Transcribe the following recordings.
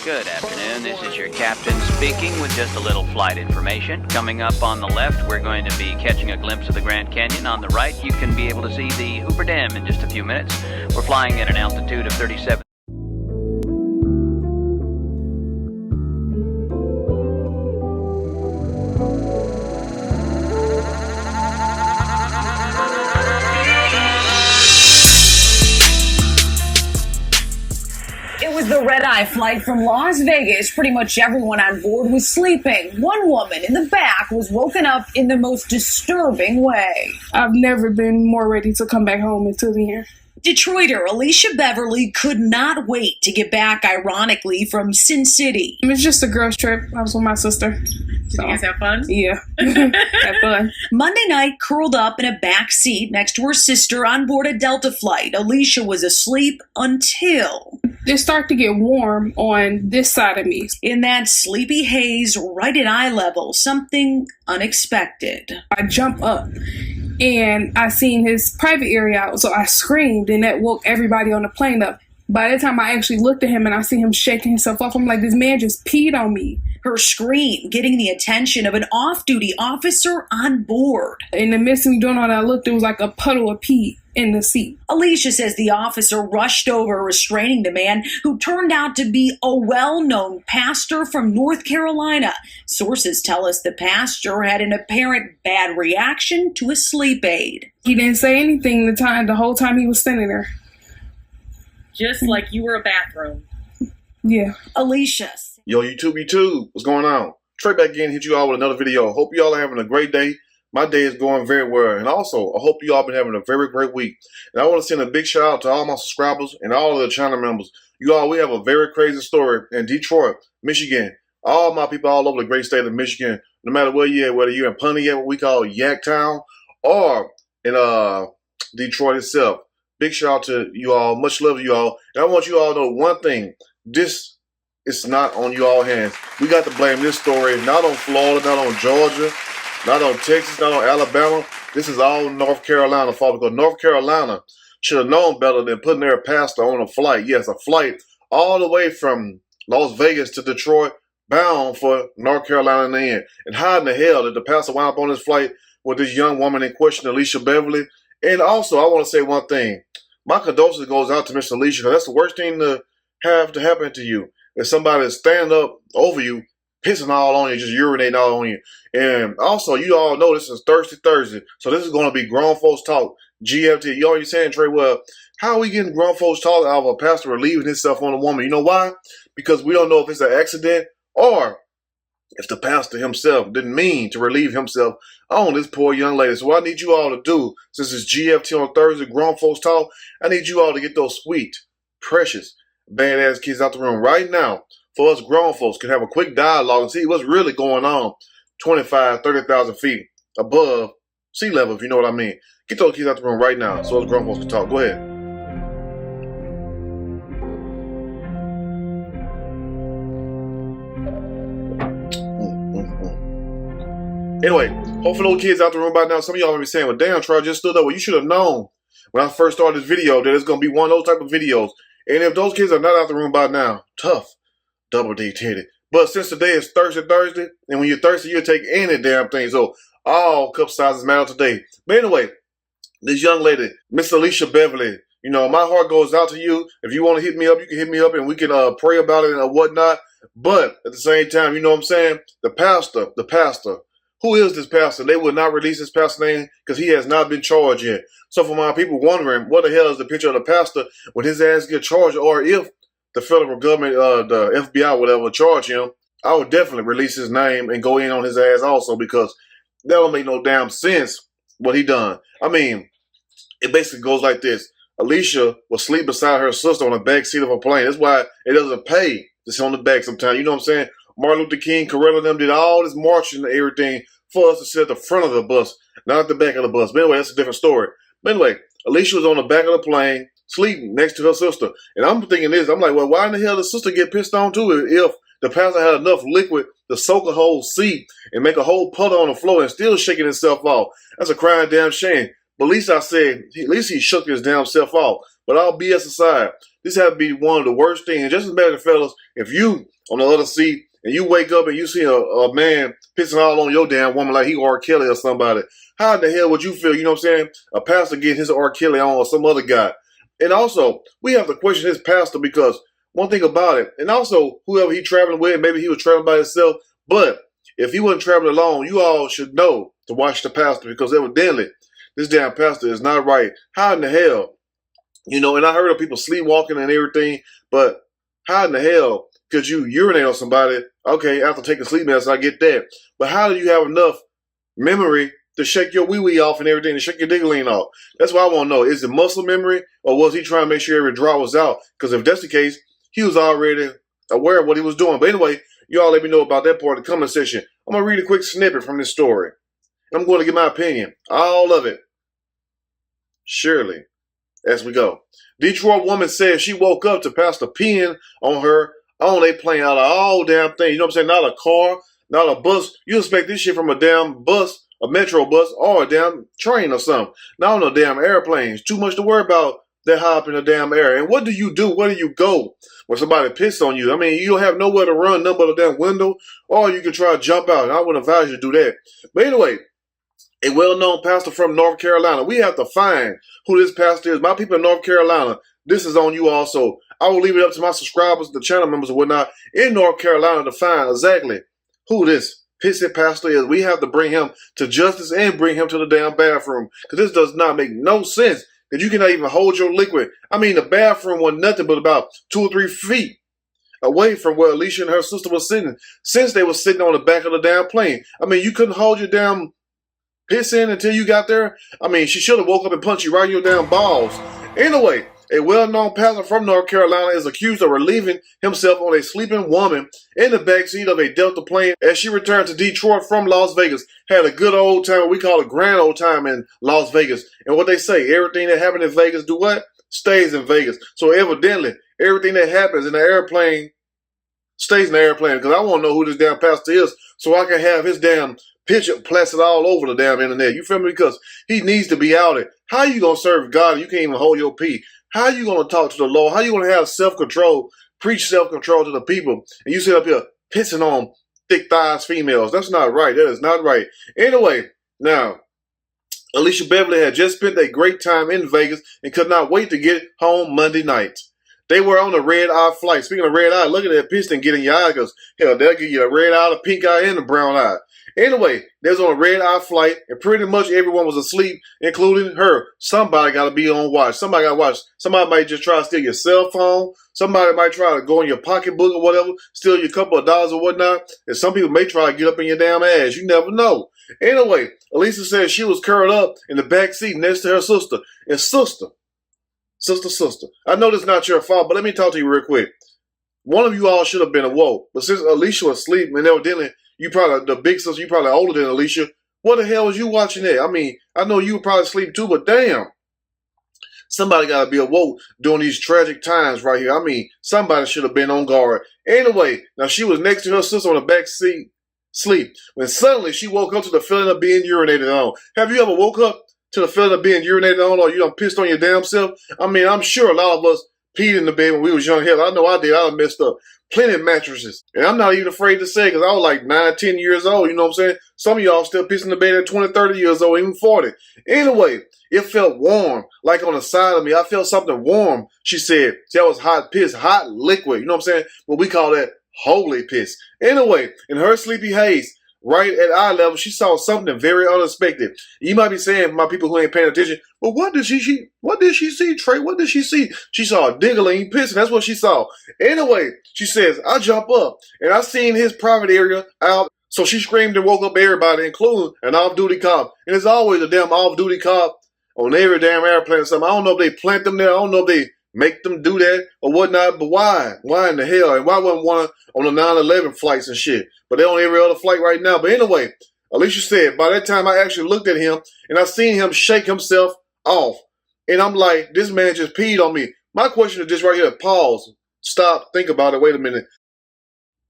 Good afternoon, this is your captain speaking with just a little flight information. Coming up on the left, we're going to be catching a glimpse of the Grand Canyon. On the right, you can be able to see the Hoover Dam in just a few minutes. We're flying at an altitude of 37. It was the red-eye flight from Las Vegas. Pretty much everyone on board was sleeping. One woman in the back was woken up in the most disturbing way. I've never been more ready to come back home until here. Detroiter Alicia Beverly could not wait to get back, ironically, from Sin City. It was just a girls' trip. I was with my sister. Did you guys have fun? Yeah, had fun. Monday night, curled up in a back seat next to her sister on board a Delta flight. Alicia was asleep until It started to get warm on this side of me. in that sleepy haze right at eye level, something unexpected. I jump up and I seen his private area out, so I screamed and that woke everybody on the plane up. By the time I actually looked at him and I see him shaking himself off, I'm like, this man just peed on me. Her scream getting the attention of an off-duty officer on board. In the midst of me doing all that, I looked, there was like a puddle of pee in the seat. Alicia says the officer rushed over, restraining the man, who turned out to be a well-known pastor from North Carolina. Sources tell us the pastor had an apparent bad reaction to a sleep aid. He didn't say anything the whole time he was standing there. Just like you were a bathroom. Yeah. Alicia. Yo, YouTube, what's going on? Trey back again, hit you all with another video. Hope you all are having a great day. My day is going very well. And also, I hope you all been having a very great week. And I want to send a big shout out to all my subscribers and all of the channel members. You all, we have a very crazy story in Detroit, Michigan. All my people all over the great state of Michigan, no matter where you're at, whether you're in Pontiac, what we call Yaktown, or in Detroit itself. Big shout out to you all. Much love to you all. And I want you all to know one thing. This is not on you all hands. We got to blame this story not on Florida, not on Georgia, not on Texas, not on Alabama. This is all North Carolina fault, because North Carolina should have known better than putting their pastor on a flight. Yes, a flight all the way from Las Vegas to Detroit, bound for North Carolina in the end. And how in the hell did the pastor wind up on this flight with this young woman in question, Alicia Beverly? And also, I want to say one thing. My condolences goes out to Miss Alicia, because that's the worst thing to have to happen to you. If somebody is standing up over you, pissing all on you, just urinating all on you. And also, you all know this is Thirsty Thursday, so this is going to be grown folks talk, GFT. You already saying, Trey, well, how are we getting grown folks talk out of a pastor relieving himself on a woman? You know why? Because we don't know if it's an accident or if the pastor himself didn't mean to relieve himself on this poor young lady. So what I need you all to do, since it's GFT on Thursday, grown folks talk, I need you all to get those sweet, precious, badass kids out the room right now, for us grown folks can have a quick dialogue and see what's really going on 25, 30,000 feet above sea level, if you know what I mean. Get those kids out the room right now so us grown folks can talk. Go ahead. Anyway, hopefully those kids out the room by now. Some of y'all may be saying, well, damn, Troy, I just stood up. Well, you should have known when I first started this video that it's going to be one of those type of videos. And if those kids are not out the room by now, tough, double D titty. But since today is Thursday, and when you're thirsty, you'll take any damn thing. So all cup sizes matter today. But anyway, this young lady, Miss Alicia Beverly, you know, my heart goes out to you. If you want to hit me up, you can hit me up and we can pray about it and whatnot. But at the same time, you know what I'm saying? The pastor. Who is this pastor? They will not release his pastor name because he has not been charged yet. So for my people wondering, what the hell is the picture of the pastor when his ass get charged, or if the federal government, the FBI, whatever, charge him, I would definitely release his name and go in on his ass also, because that don't make no damn sense what he done. I mean, it basically goes like this. Alicia will sleep beside her sister on the back seat of a plane. That's why it doesn't pay to sit on the back sometimes. You know what I'm saying? Martin Luther King, Coretta, them did all this marching and everything for us to sit at the front of the bus, not at the back of the bus. But anyway, that's a different story. But anyway, Alicia was on the back of the plane, sleeping next to her sister. And I'm thinking this, I'm like, well, why in the hell did the sister get pissed on too if the pastor had enough liquid to soak a whole seat and make a whole puddle on the floor and still shaking himself off? That's a crying damn shame. But at least I said, at least he shook his damn self off. But all BS aside, this has to be one of the worst things. Just imagine, fellas, if you on the other seat and you wake up and you see a man pissing all on your damn woman like he R. Kelly or somebody, how in the hell would you feel? You know what I'm saying? A pastor getting his R. Kelly on or some other guy. And also, we have to question his pastor because one thing about it, and also whoever he traveling with, maybe he was traveling by himself, but if he wasn't traveling alone, you all should know to watch the pastor because evidently this damn pastor is not right. How in the hell? You know, and I heard of people sleepwalking and everything, but how in the hell could you urinate on somebody? Okay, after taking sleep medicine, I get that. But how do you have enough memory to shake your wee-wee off and everything, to shake your diggling off? That's what I want to know. Is it muscle memory, or was he trying to make sure every drop was out? Because if that's the case, he was already aware of what he was doing. But anyway, you all let me know about that part in the comment section. I'm going to read a quick snippet from this story. I'm going to give my opinion. All of it. Surely. As we go. Detroit woman says she woke up to pastor peeing on her on a plane out of all damn things. You know what I'm saying? Not a car, not a bus. You expect this shit from a damn bus, a metro bus, or a damn train or something. Not on no damn airplanes. Too much to worry about that high up in the damn air. And what do you do? Where do you go when somebody pisses on you? I mean, you don't have nowhere to run, nothing but a damn window, or you can try to jump out. And I wouldn't advise you to do that. But anyway, a well-known pastor from North Carolina. We have to find who this pastor is. My people in North Carolina, this is on you also. I will leave it up to my subscribers, the channel members and whatnot in North Carolina to find exactly who this pissy pastor is. We have to bring him to justice and bring him to the damn bathroom because this does not make no sense that you cannot even hold your liquid. I mean, the bathroom was nothing but about 2 or 3 feet away from where Alicia and her sister was sitting since they were sitting on the back of the damn plane. I mean, you couldn't hold your damn piss in until you got there. I mean, she should have woke up and punched you right in your damn balls. Anyway, a well-known pastor from North Carolina is accused of relieving himself on a sleeping woman in the backseat of a Delta plane as she returned to Detroit from Las Vegas. Had a good old time, we call it grand old time in Las Vegas. And what they say, everything that happened in Vegas, do what? Stays in Vegas. So evidently, everything that happens in the airplane stays in the airplane because I want to know who this damn pastor is so I can have his damn picture plastered all over the damn internet. You feel me? Because he needs to be out there. How you going to serve God and you can't even hold your pee? How you going to talk to the Lord? How you going to have self-control, preach self-control to the people, and you sit up here pissing on thick thighs females? That's not right. That is not right. Anyway, now, Alicia Beverly had just spent a great time in Vegas and could not wait to get home Monday night. They were on a red-eye flight. Speaking of red eye, look at that piston get in your eye because, hell, they'll give you a red eye, a pink eye, and a brown eye. Anyway, they was on a red-eye flight, and pretty much everyone was asleep, including her. Somebody got to be on watch. Somebody got to watch. Somebody might just try to steal your cell phone. Somebody might try to go in your pocketbook or whatever, steal you a couple of dollars or whatnot. And some people may try to get up in your damn ass. You never know. Anyway, Elisa said she was curled up in the back seat next to her sister. And sister, I know this is not your fault, but let me talk to you real quick. One of you all should have been awoke. But since Alicia was asleep, and evidently, you probably, the big sister, you probably older than Alicia. What the hell was you watching that? I mean, I know you were probably asleep too, but damn. Somebody got to be awoke during these tragic times right here. I mean, somebody should have been on guard. Anyway, now she was next to her sister on the back seat, sleep, when suddenly she woke up to the feeling of being urinated on. Have you ever woke up to the feeling of being urinated on, or you done pissed on your damn self? I mean, I'm sure a lot of us peed in the bed when we was young. Hell, I know I did. I done messed up plenty of mattresses. And I'm not even afraid to say because I was like 9, 10 years old. You know what I'm saying? Some of y'all still pissing in the bed at 20, 30 years old, even 40. Anyway, it felt warm, like on the side of me. I felt something warm, she said. See, that was hot piss, hot liquid. You know what I'm saying? What we call that holy piss. Anyway, in her sleepy haze, right at eye level, she saw something very unexpected. You might be saying, my people who ain't paying attention, but what did she see? What did she see, Trey? What did she see? She saw a diggling piss, and that's what she saw. Anyway, she says, I jump up, and I seen his private area out. So she screamed and woke up everybody, including an off-duty cop. And there's always a damn off-duty cop on every damn airplane or something. I don't know if they plant them there. I don't know if they make them do that or whatnot, but why? Why in the hell? And why wasn't one on the 9/11 flights and shit? But they're on every other flight right now. But anyway, Alicia said, by that time I actually looked at him and I seen him shake himself off. And I'm like, this man just peed on me. My question is this right here. Pause. Stop. Think about it. Wait a minute.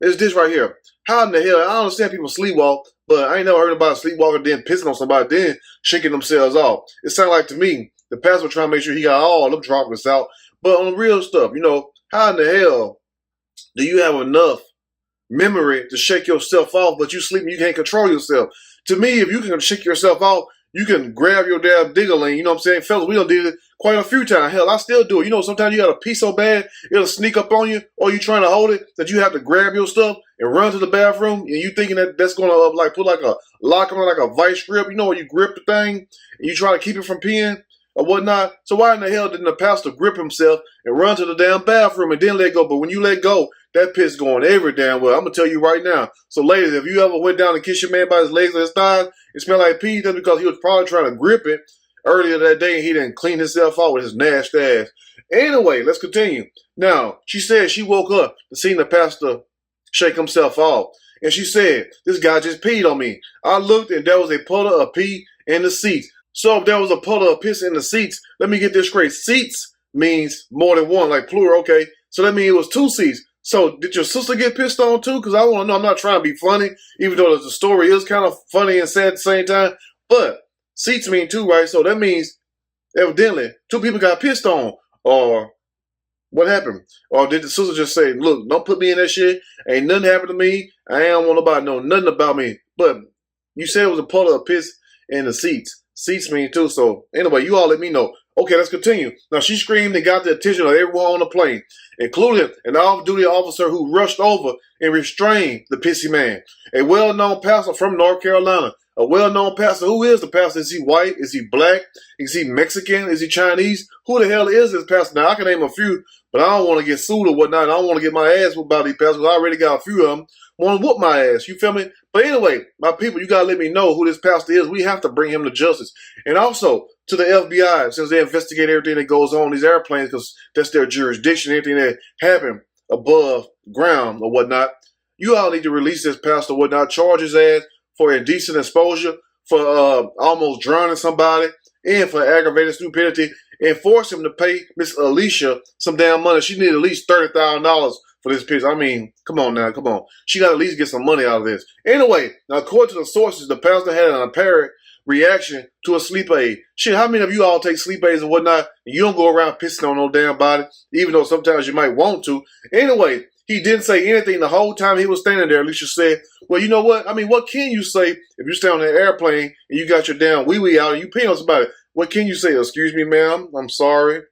It's this right here. How in the hell? I understand people sleepwalk, but I ain't never heard about a sleepwalker then pissing on somebody, then shaking themselves off. It sounded like to me, the pastor was trying to make sure he got all them droplets out. But on the real stuff, how in the hell do you have enough memory to shake yourself off, but you sleep and you can't control yourself? To me, if you can shake yourself off, you can grab your damn dingling, you know what I'm saying? Fellas, we done did it quite a few times. Hell, I still do it. Sometimes you got a pee so bad, it'll sneak up on you, or you trying to hold it, that you have to grab your stuff and run to the bathroom, and you thinking that that's going to put like a lock on like a vice grip, where you grip the thing, and you try to keep it from peeing or whatnot. So why in the hell didn't the pastor grip himself and run to the damn bathroom and then let go? But when you let go, that piss going every damn well. I'm going to tell you right now. So ladies, if you ever went down and kissed your man by his legs or his thighs, it smelled like pee, that's because he was probably trying to grip it earlier that day and he didn't clean himself off with his nasty ass. Anyway, let's continue. Now, she said she woke up to see the pastor shake himself off. And she said, this guy just peed on me. I looked and there was a puddle of pee in the seats. So if there was a puddle of piss in the seats, let me get this straight. Seats means more than one, like plural, okay? So that means it was 2 seats. So did your sister get pissed on too? Because I want to know. I'm not trying to be funny, even though the story is kind of funny and sad at the same time. But seats mean 2, right? So that means evidently 2 people got pissed on. Or what happened? Or did the sister just say, look, don't put me in that shit. Ain't nothing happened to me. I ain't want nobody to know nothing about me. But you said it was a puddle of piss in the seats. Seats mean 2. So anyway, you all let me know. Okay, let's continue. Now, she screamed and got the attention of everyone on the plane, including an off-duty officer who rushed over and restrained the pissy man. A well-known pastor from North Carolina. A well-known pastor. Who is the pastor? Is he white? Is he black? Is he Mexican? Is he Chinese? Who the hell is this pastor? Now, I can name a few, but I don't want to get sued or whatnot. I don't want to get my ass whooped by these pastors. I already got a few of them. Want to whoop my ass. You feel me? But anyway, my people, you got to let me know who this pastor is. We have to bring him to justice. And also to the FBI, since they investigate everything that goes on these airplanes, because that's their jurisdiction, anything that happened above ground or whatnot. You all need to release this pastor or whatnot, charge his ass for indecent exposure, for almost drowning somebody, and for aggravated stupidity, and force him to pay Miss Alicia some damn money. She needed at least $30,000 for this piece. I mean, come on now, come on. She got to at least get some money out of this. Anyway, now according to the sources, the pastor had an apparent reaction to a sleep aid. Shit, how many of you all take sleep aids and whatnot, and you don't go around pissing on no damn body, even though sometimes you might want to? Anyway, he didn't say anything the whole time he was standing there. Alicia said, well, you know what? I mean, what can you say if you stay on an airplane and you got your damn wee-wee out and you peeing on somebody? What can you say? Excuse me, ma'am. I'm sorry.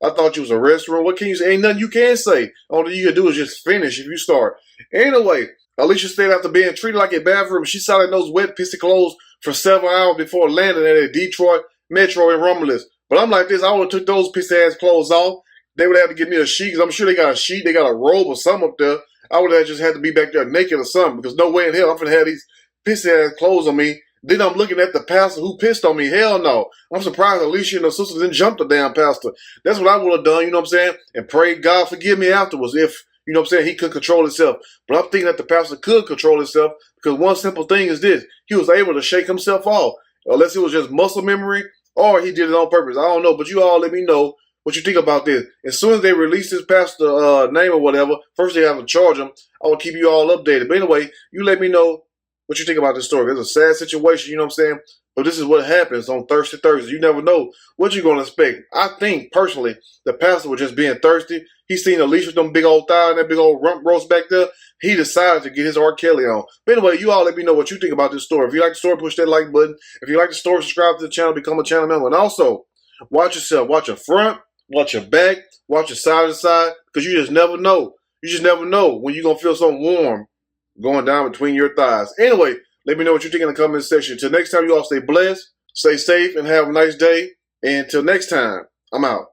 I thought you was a restroom. What can you say? Ain't nothing you can say. All you can do is just finish if you start. Anyway, Alicia stayed after being treated like a bathroom. She sat in those wet, pissy clothes for several hours before landing at a Detroit Metro in Romulus. But I'm like this. I would have took those pissy ass clothes off. They would have to give me a sheet, because I'm sure they got a sheet. They got a robe or something up there. I would have just had to be back there naked or something, because no way in hell I'm going to have these pissy ass clothes on me. Then I'm looking at the pastor who pissed on me. Hell no. I'm surprised Alicia and her sisters didn't jump the damn pastor. That's what I would have done, you know what I'm saying? And prayed God forgive me afterwards if, you know what I'm saying, he couldn't control himself. But I'm thinking that the pastor could control himself, because one simple thing is this. He was able to shake himself off. Unless it was just muscle memory or he did it on purpose. I don't know. But you all let me know what you think about this. As soon as they release this pastor name or whatever, first they have to charge him. I will keep you all updated. But anyway, you let me know what you think about this story. It's a sad situation, you know what I'm saying? But this is what happens on Thirsty Thursday. You never know what you're going to expect. I think, personally, the pastor was just being thirsty. He seen Alicia with them big old thighs and that big old rump roast back there. He decided to get his R. Kelly on. But anyway, you all let me know what you think about this story. If you like the story, push that like button. If you like the story, subscribe to the channel, become a channel member. And also, watch yourself. Watch your front, watch your back, watch your side to side, because you just never know. You just never know when you're going to feel something warm going down between your thighs. Anyway, let me know what you think in the comment section. Till next time, you all stay blessed, stay safe, and have a nice day. And until next time, I'm out.